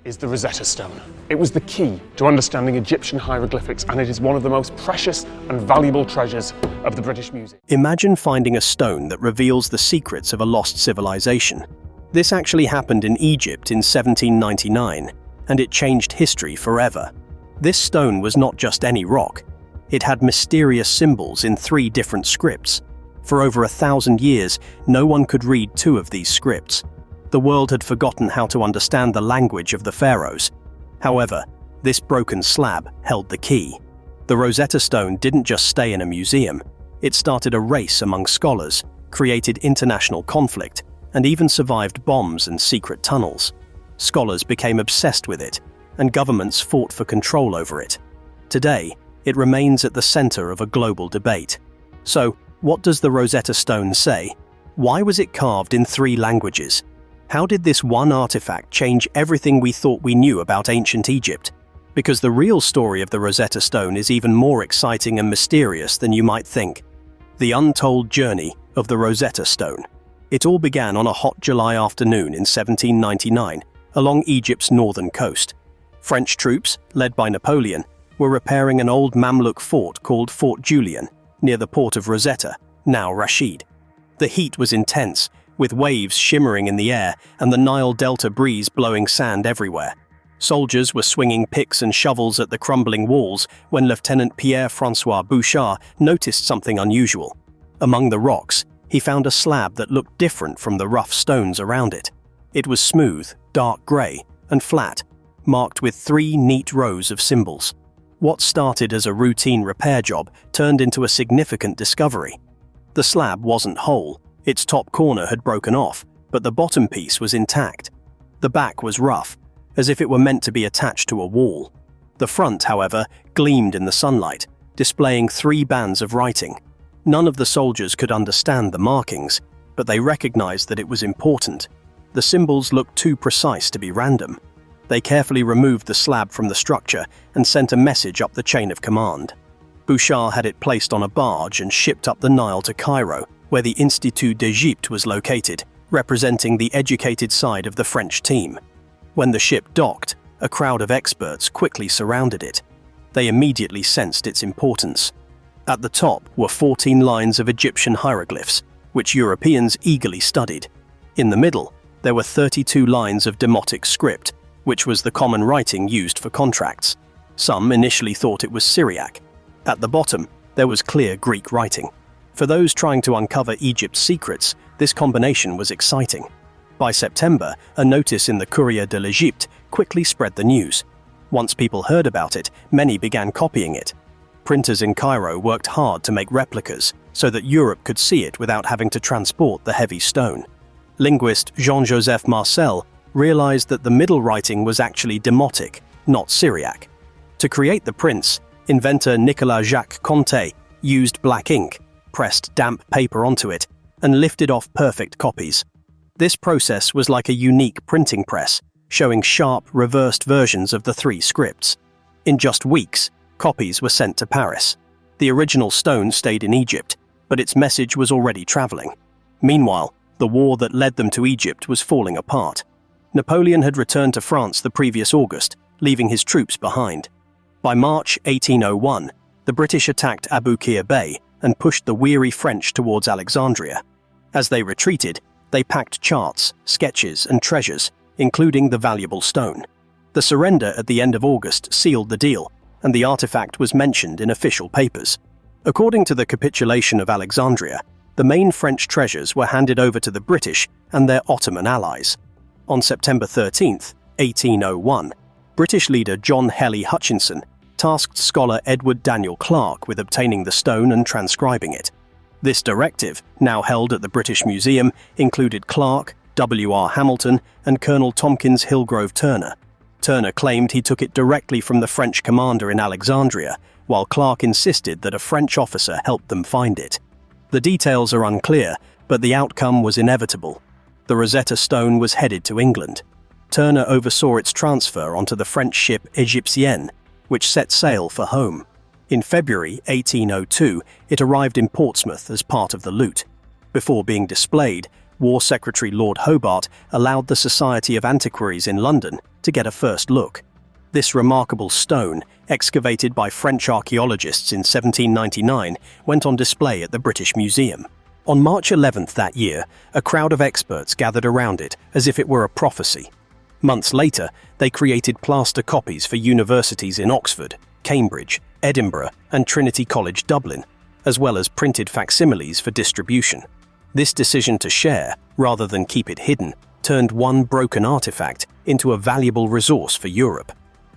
is the Rosetta Stone. It was the key to understanding Egyptian hieroglyphics, and it is one of the most precious and valuable treasures of the British Museum. Imagine finding a stone that reveals the secrets of a lost civilization. This actually happened in Egypt in 1799, and it changed history forever. This stone was not just any rock. It had mysterious symbols in 3 different scripts. For over 1,000 years, no one could read 2 of these scripts. The world had forgotten how to understand the language of the pharaohs. However, this broken slab held the key. The Rosetta Stone didn't just stay in a museum. It started a race among scholars, created international conflict, and even survived bombs and secret tunnels. Scholars became obsessed with it, and governments fought for control over it. Today, it remains at the center of a global debate. So, what does the Rosetta Stone say? Why was it carved in 3 languages? How did this one artifact change everything we thought we knew about ancient Egypt? Because the real story of the Rosetta Stone is even more exciting and mysterious than you might think. The untold journey of the Rosetta Stone. It all began on a hot July afternoon in 1799 along Egypt's northern coast. French troops, led by Napoleon, were repairing an old Mamluk fort called Fort Julien near the port of Rosetta, now Rashid. The heat was intense, with waves shimmering in the air and the Nile Delta breeze blowing sand everywhere. Soldiers were swinging picks and shovels at the crumbling walls when Lieutenant Pierre-François Bouchard noticed something unusual. Among the rocks, he found a slab that looked different from the rough stones around it. It was smooth, dark grey, and flat, marked with 3 neat rows of symbols. What started as a routine repair job turned into a significant discovery. The slab wasn't whole. Its top corner had broken off, but the bottom piece was intact. The back was rough, as if it were meant to be attached to a wall. The front, however, gleamed in the sunlight, displaying 3 bands of writing. None of the soldiers could understand the markings, but they recognized that it was important. The symbols looked too precise to be random. They carefully removed the slab from the structure and sent a message up the chain of command. Bouchard had it placed on a barge and shipped up the Nile to Cairo, where the Institut d'Égypte was located, representing the educated side of the French team. When the ship docked, a crowd of experts quickly surrounded it. They immediately sensed its importance. At the top were 14 lines of Egyptian hieroglyphs, which Europeans eagerly studied. In the middle, there were 32 lines of Demotic script, which was the common writing used for contracts. Some initially thought it was Syriac. At the bottom, there was clear Greek writing. For those trying to uncover Egypt's secrets, this combination was exciting. By September, a notice in the Courrier de l'Égypte quickly spread the news. Once people heard about it, many began copying it. Printers in Cairo worked hard to make replicas so that Europe could see it without having to transport the heavy stone. Linguist Jean-Joseph Marcel realized that the middle writing was actually Demotic, not Syriac. To create the prints, inventor Nicolas Jacques Conté used black ink, pressed damp paper onto it, and lifted off perfect copies. This process was like a unique printing press, showing sharp, reversed versions of the 3 scripts. In just weeks, copies were sent to Paris. The original stone stayed in Egypt, but its message was already traveling. Meanwhile, the war that led them to Egypt was falling apart. Napoleon had returned to France the previous August, leaving his troops behind. By March 1801, the British attacked Abukir Bay and pushed the weary French towards Alexandria. As they retreated, they packed charts, sketches, and treasures, including the valuable stone. The surrender at the end of August sealed the deal, and the artifact was mentioned in official papers. According to the capitulation of Alexandria, the main French treasures were handed over to the British and their Ottoman allies. On September 13, 1801, British leader John Hely Hutchinson tasked scholar Edward Daniel Clarke with obtaining the stone and transcribing it. This directive, now held at the British Museum, included Clarke, W.R. Hamilton, and Colonel Tompkins Hillgrove Turner. Turner claimed he took it directly from the French commander in Alexandria, while Clarke insisted that a French officer helped them find it. The details are unclear, but the outcome was inevitable. The Rosetta Stone was headed to England. Turner oversaw its transfer onto the French ship Égyptienne, which set sail for home. In February 1802, it arrived in Portsmouth as part of the loot. Before being displayed, War Secretary Lord Hobart allowed the Society of Antiquaries in London to get a first look. This remarkable stone, excavated by French archaeologists in 1799, went on display at the British Museum. On March 11th that year, a crowd of experts gathered around it as if it were a prophecy. Months later, they created plaster copies for universities in Oxford, Cambridge, Edinburgh, and Trinity College Dublin, as well as printed facsimiles for distribution. This decision to share, rather than keep it hidden, turned one broken artifact into a valuable resource for Europe.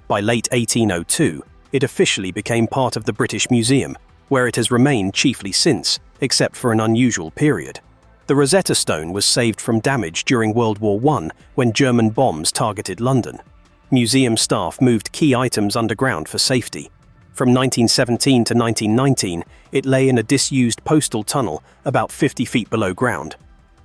By late 1802, it officially became part of the British Museum, where it has remained chiefly since, except for an unusual period. The Rosetta Stone was saved from damage during World War I when German bombs targeted London. Museum staff moved key items underground for safety. From 1917 to 1919, it lay in a disused postal tunnel about 50 feet below ground.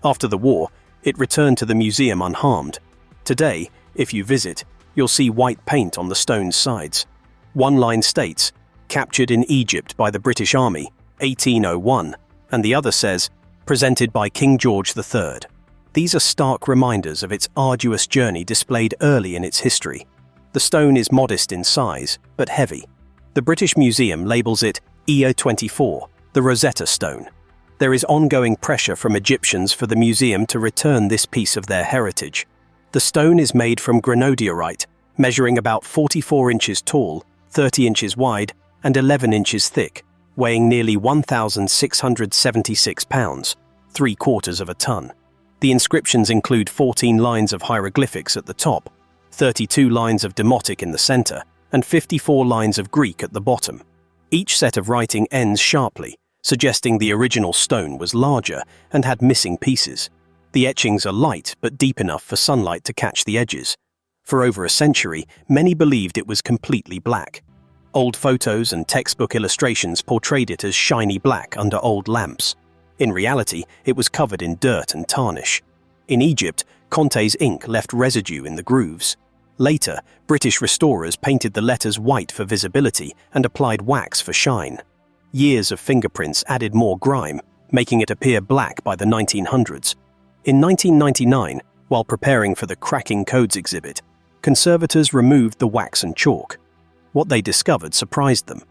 After the war, it returned to the museum unharmed. Today, if you visit, you'll see white paint on the stone's sides. One line states, "Captured in Egypt by the British Army, 1801, and the other says, "Presented by King George III. These are stark reminders of its arduous journey displayed early in its history. The stone is modest in size, but heavy. The British Museum labels it EO24, the Rosetta Stone. There is ongoing pressure from Egyptians for the museum to return this piece of their heritage. The stone is made from granodiorite, measuring about 44 inches tall, 30 inches wide, and 11 inches thick, weighing nearly 1,676 pounds, 3/4 of a ton. The inscriptions include 14 lines of hieroglyphics at the top, 32 lines of Demotic in the center, and 54 lines of Greek at the bottom. Each set of writing ends sharply, suggesting the original stone was larger and had missing pieces. The etchings are light but deep enough for sunlight to catch the edges. For over a century, many believed it was completely black. Old photos and textbook illustrations portrayed it as shiny black under old lamps. In reality, it was covered in dirt and tarnish. In Egypt, Conte's ink left residue in the grooves. Later, British restorers painted the letters white for visibility and applied wax for shine. Years of fingerprints added more grime, making it appear black by the 1900s. In 1999, while preparing for the Cracking Codes exhibit, conservators removed the wax and chalk. What they discovered surprised them.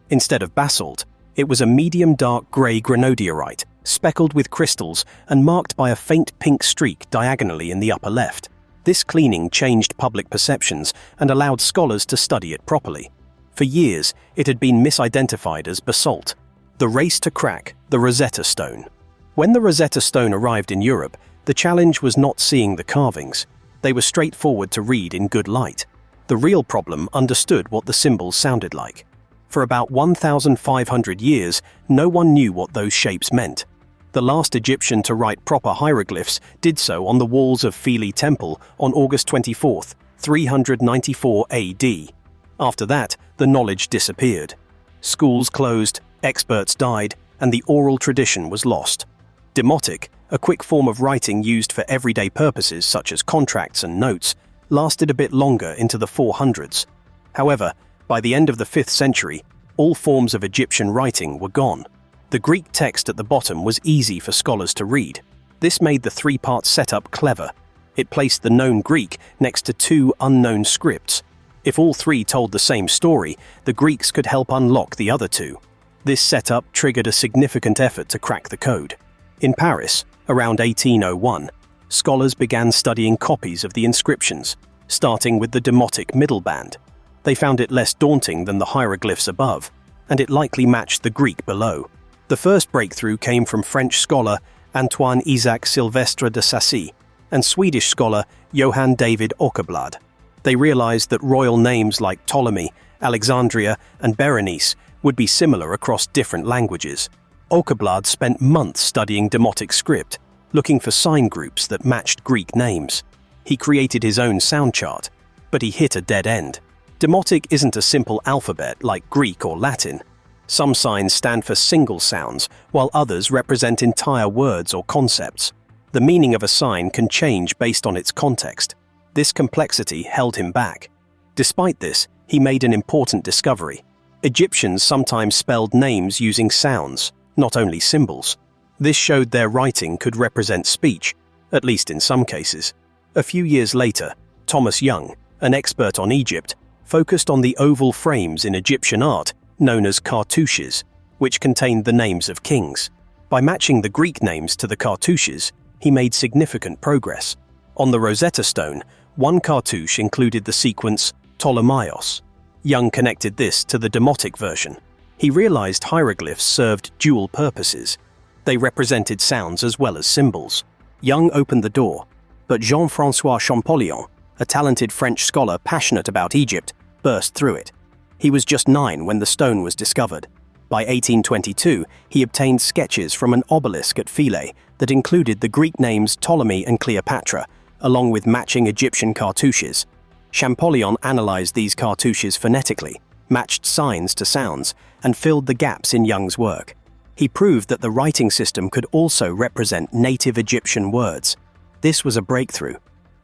Instead of basalt, it was a medium dark grey granodiorite, speckled with crystals and marked by a faint pink streak diagonally in the upper left. This cleaning changed public perceptions and allowed scholars to study it properly. For years, it had been misidentified as basalt. The race to crack the Rosetta Stone. When the Rosetta Stone arrived in Europe, the challenge was not seeing the carvings. They were straightforward to read in good light. The real problem understood what the symbols sounded like. For about 1,500 years, no one knew what those shapes meant. The last Egyptian to write proper hieroglyphs did so on the walls of Philae Temple on August 24, 394 AD. After that, the knowledge disappeared. Schools closed, experts died, and the oral tradition was lost. Demotic, a quick form of writing used for everyday purposes such as contracts and notes, lasted a bit longer into the 400s. However, by the end of the 5th century, all forms of Egyptian writing were gone. The Greek text at the bottom was easy for scholars to read. This made the three-part setup clever. It placed the known Greek next to two unknown scripts. If all three told the same story, the Greeks could help unlock the other two. This setup triggered a significant effort to crack the code. In Paris, around 1801, scholars began studying copies of the inscriptions, starting with the Demotic middle band. They found it less daunting than the hieroglyphs above, and it likely matched the Greek below. The first breakthrough came from French scholar Antoine Isaac Sylvestre de Sacy and Swedish scholar Johann David Åkerblad. They realized that royal names like Ptolemy, Alexandria, and Berenice would be similar across different languages. Åkerblad spent months studying Demotic script, looking for sign groups that matched Greek names. He created his own sound chart, but he hit a dead end. Demotic isn't a simple alphabet like Greek or Latin. Some signs stand for single sounds, while others represent entire words or concepts. The meaning of a sign can change based on its context. This complexity held him back. Despite this, he made an important discovery. Egyptians sometimes spelled names using sounds, not only symbols. This showed their writing could represent speech, at least in some cases. A few years later, Thomas Young, an expert on Egypt, focused on the oval frames in Egyptian art known as cartouches, which contained the names of kings. By matching the Greek names to the cartouches, he made significant progress. On the Rosetta Stone, one cartouche included the sequence Ptolemaios. Young connected this to the Demotic version. He realized hieroglyphs served dual purposes. They represented sounds as well as symbols. Young opened the door, but Jean-François Champollion, a talented French scholar passionate about Egypt, burst through it. He was just 9 when the stone was discovered. By 1822, he obtained sketches from an obelisk at Philae that included the Greek names Ptolemy and Cleopatra, along with matching Egyptian cartouches. Champollion analyzed these cartouches phonetically, matched signs to sounds, and filled the gaps in Young's work. He proved that the writing system could also represent native Egyptian words. This was a breakthrough.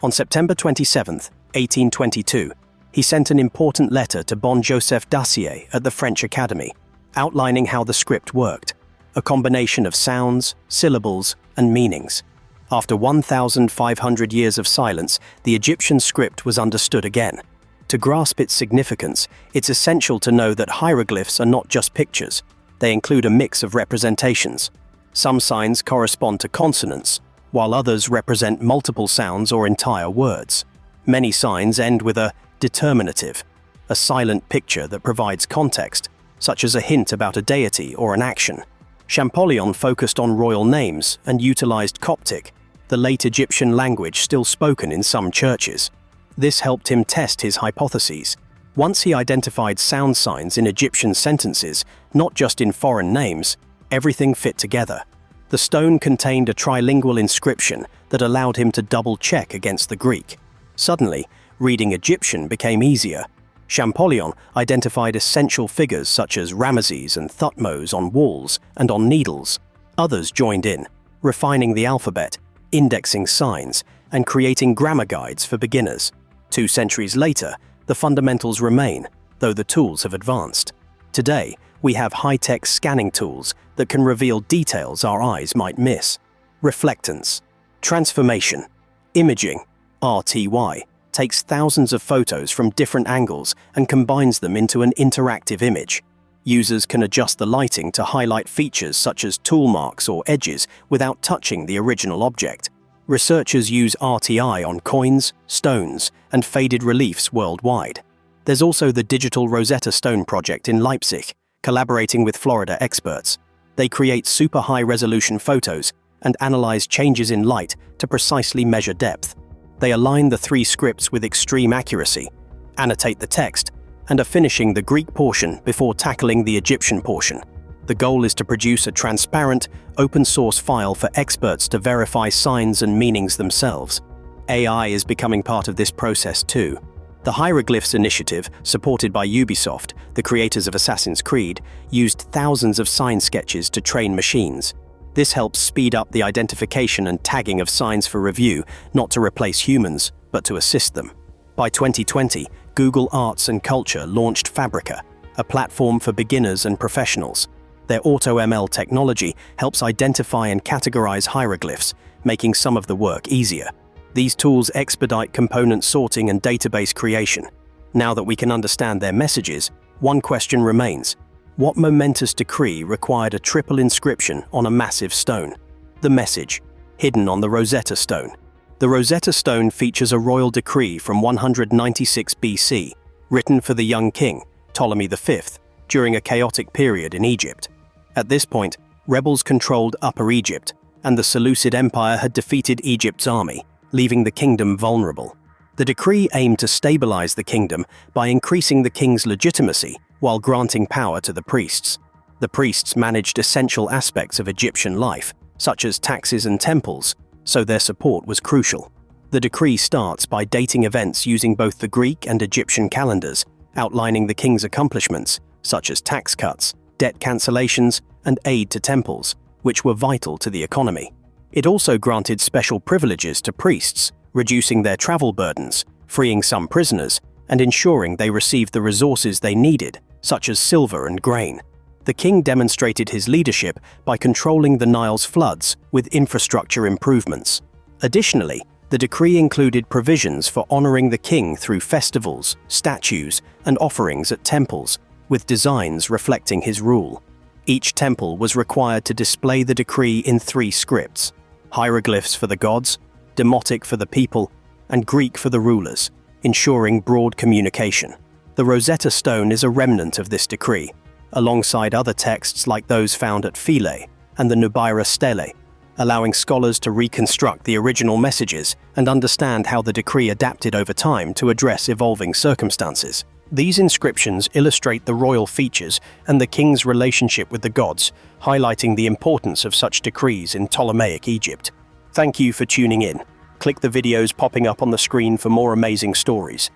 On September 27, 1822, he sent an important letter to Bon Joseph Dacier at the French Academy, outlining how the script worked, a combination of sounds, syllables, and meanings. After 1,500 years of silence, the Egyptian script was understood again. To grasp its significance, it's essential to know that hieroglyphs are not just pictures. They include a mix of representations. Some signs correspond to consonants, while others represent multiple sounds or entire words. Many signs end with a determinative, a silent picture that provides context, such as a hint about a deity or an action. Champollion focused on royal names and utilized Coptic, the late Egyptian language still spoken in some churches. This helped him test his hypotheses. Once he identified sound signs in Egyptian sentences, not just in foreign names, everything fit together. The stone contained a trilingual inscription that allowed him to double-check against the Greek. Suddenly, reading Egyptian became easier. Champollion identified essential figures such as Ramesses and Thutmose on walls and on needles. Others joined in, refining the alphabet, indexing signs, and creating grammar guides for beginners. 2 centuries later, the fundamentals remain, though the tools have advanced. Today, we have high-tech scanning tools that can reveal details our eyes might miss. Reflectance, transformation, imaging, RTY, takes thousands of photos from different angles and combines them into an interactive image. Users can adjust the lighting to highlight features such as tool marks or edges without touching the original object. Researchers use RTI on coins, stones, and faded reliefs worldwide. There's also the Digital Rosetta Stone project in Leipzig, collaborating with Florida experts. They create super high-resolution photos and analyze changes in light to precisely measure depth. They align the 3 scripts with extreme accuracy, annotate the text, and are finishing the Greek portion before tackling the Egyptian portion. The goal is to produce a transparent, open-source file for experts to verify signs and meanings themselves. AI is becoming part of this process too. The Hieroglyphics initiative, supported by Ubisoft, the creators of Assassin's Creed, used thousands of sign sketches to train machines. This helps speed up the identification and tagging of signs for review, not to replace humans, but to assist them. By 2020, Google Arts and Culture launched Fabrica, a platform for beginners and professionals. Their AutoML technology helps identify and categorize hieroglyphs, making some of the work easier. These tools expedite component sorting and database creation. Now that we can understand their messages, one question remains. What momentous decree required a triple inscription on a massive stone? The message, hidden on the Rosetta Stone. The Rosetta Stone features a royal decree from 196 BC, written for the young king, Ptolemy V, during a chaotic period in Egypt. At this point, rebels controlled Upper Egypt, and the Seleucid Empire had defeated Egypt's army, leaving the kingdom vulnerable. The decree aimed to stabilize the kingdom by increasing the king's legitimacy while granting power to the priests. The priests managed essential aspects of Egyptian life, such as taxes and temples, so their support was crucial. The decree starts by dating events using both the Greek and Egyptian calendars, outlining the king's accomplishments, such as tax cuts, debt cancellations, and aid to temples, which were vital to the economy. It also granted special privileges to priests, reducing their travel burdens, freeing some prisoners, and ensuring they received the resources they needed, such as silver and grain. The king demonstrated his leadership by controlling the Nile's floods with infrastructure improvements. Additionally, the decree included provisions for honoring the king through festivals, statues, and offerings at temples, with designs reflecting his rule. Each temple was required to display the decree in 3 scripts: hieroglyphs for the gods, Demotic for the people, and Greek for the rulers, ensuring broad communication. The Rosetta Stone is a remnant of this decree, alongside other texts like those found at Philae and the Nubaira Stele, allowing scholars to reconstruct the original messages and understand how the decree adapted over time to address evolving circumstances. These inscriptions illustrate the royal features and the king's relationship with the gods, highlighting the importance of such decrees in Ptolemaic Egypt. Thank you for tuning in. Click the videos popping up on the screen for more amazing stories.